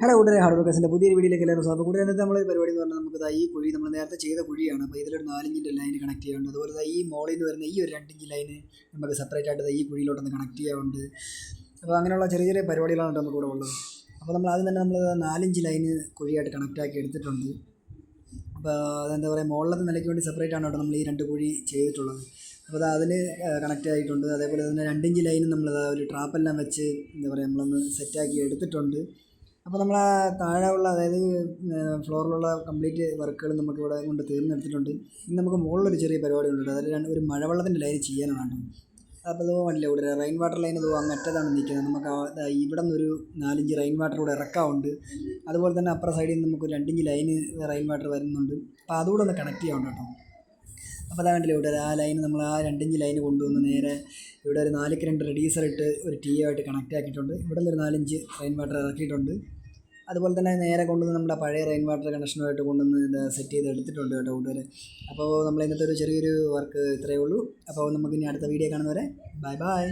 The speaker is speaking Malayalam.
ഹലോ കൂട്ടുകാരെ, ഹാർഡ് വർക്കേഴ്സിൻ്റെ പുതിയൊരു വീഡിയോയിലേക്ക് എല്ലാവരും സ്വാഗതം. കൂട്ടുകാരെ, ഇന്നത്തെ നമ്മൾ പരിപാടി എന്ന് പറഞ്ഞാൽ നമുക്ക് ഈ കുഴി നമ്മൾ നേരത്തെ ചെയ്ത കുഴിയാണ്. അപ്പോൾ ഇതിലൊരു 4 ഇഞ്ചിൻ്റെ ലൈൻ കണക്ട് ചെയ്യാറുണ്ട്. അതുപോലെ ഈ മോളിൽ നിന്ന് വരുന്ന ഈ ഒരു 2 ഇഞ്ച് ലൈന് നമുക്ക് സെപ്പറേറ്റ് ആയിട്ട് ഈ കുഴിയിലോട്ടൊന്ന് കണക്ട് ചെയ്യാറുണ്ട്. അപ്പോൾ അങ്ങനെയുള്ള ചെറിയ ചെറിയ പരിപാടികളാണ് നമുക്ക് കൂടെ ഉള്ളത്. അപ്പോൾ നമ്മൾ ആദ്യം തന്നെ നമ്മൾ 4 ഇഞ്ച് ലൈന് കുഴിയായിട്ട് കണക്റ്റ് ആക്കി എടുത്തിട്ടുണ്ട്. അപ്പോൾ അതെന്താ പറയുക, മുകളിലത്തെ നിലയ്ക്ക് വേണ്ടി സെപ്പറേറ്റ് ആണ് കേട്ടോ നമ്മൾ ഈ 2 കുഴി ചെയ്തിട്ടുള്ളത്. അപ്പോൾ അതിൽ കണക്റ്റ് ആയിട്ടുണ്ട്. അതേപോലെ തന്നെ 2 ഇഞ്ച് ലൈനും നമ്മൾ ഒരു ട്രാപ്പെല്ലാം വെച്ച് എന്താ പറയുക നമ്മളൊന്ന് സെറ്റാക്കി എടുത്തിട്ടുണ്ട്. അപ്പോൾ നമ്മൾ ആ താഴെ ഉള്ള, അതായത് ഫ്ലോറിലുള്ള കംപ്ലീറ്റ് വർക്കുകൾ നമുക്കിവിടെ കൊണ്ട് തീർന്നെടുത്തിട്ടുണ്ട്. ഇനി നമുക്ക് മുകളിലൊരു ചെറിയ പരിപാടി ഉണ്ട്. അതിൽ ഒരു മഴവെള്ളത്തിൻ്റെ ലൈൻ ചെയ്യാനാണ്. അപ്പോൾ ഇത് വണ്ടില്ല, ഇവിടെ റെയിൻ വാട്ടർ ലൈൻ ഇത് അങ്ങ് അറ്റത്താണ് നിൽക്കുന്നത്. നമുക്ക് ഇവിടെ നിന്നൊരു 4 ഇഞ്ച് റെയിൻ വാട്ടർ കൂടെ ഇറക്കാറുണ്ട്. അതുപോലെ തന്നെ അപ്പുറ സൈഡിൽ നിന്ന് നമുക്ക് 2 ഇഞ്ച് ലൈന് റെയിൻ വാട്ടർ വരുന്നുണ്ട്. അപ്പോൾ അതുകൂടെ ഒന്ന് കണക്ട് ചെയ്യാറുണ്ട് കേട്ടോ. അപ്പോൾ അതാ കണ്ടില്ല ഇവിടെ ആ ലൈൻ നമ്മൾ ആ 2 ഇഞ്ച് ലൈന് കൊണ്ടുവന്ന് നേരെ ഇവിടെ ഒരു 4ക്ക് 2 റെഡ്യൂസർ ഇട്ട് ഒരു ടി ആയിട്ട് കണക്റ്റ് ആക്കിയിട്ടുണ്ട്. ഇവിടെ നിന്ന് ഒരു 4 ഇഞ്ച് റെയിൻ വാട്ടർ ഇറക്കിയിട്ടുണ്ട്. അതുപോലെ തന്നെ നേരെ കൊണ്ടുവന്ന് നമ്മുടെ പഴയ റെയിൻ വാട്ടർ കണക്ഷനുമായിട്ട് കൊണ്ടുവന്ന് സെറ്റ് ചെയ്ത് എടുത്തിട്ടുണ്ട് കേട്ടോ കൂട്ടുകാരെ. അപ്പോൾ നമ്മൾ ഇന്നത്തെ ഒരു ചെറിയൊരു വർക്ക് ഇത്രയേ ഉള്ളൂ. അപ്പോൾ നമുക്ക് ഇനി അടുത്ത വീഡിയോ കാണുന്നവരെ ബൈ ബൈ.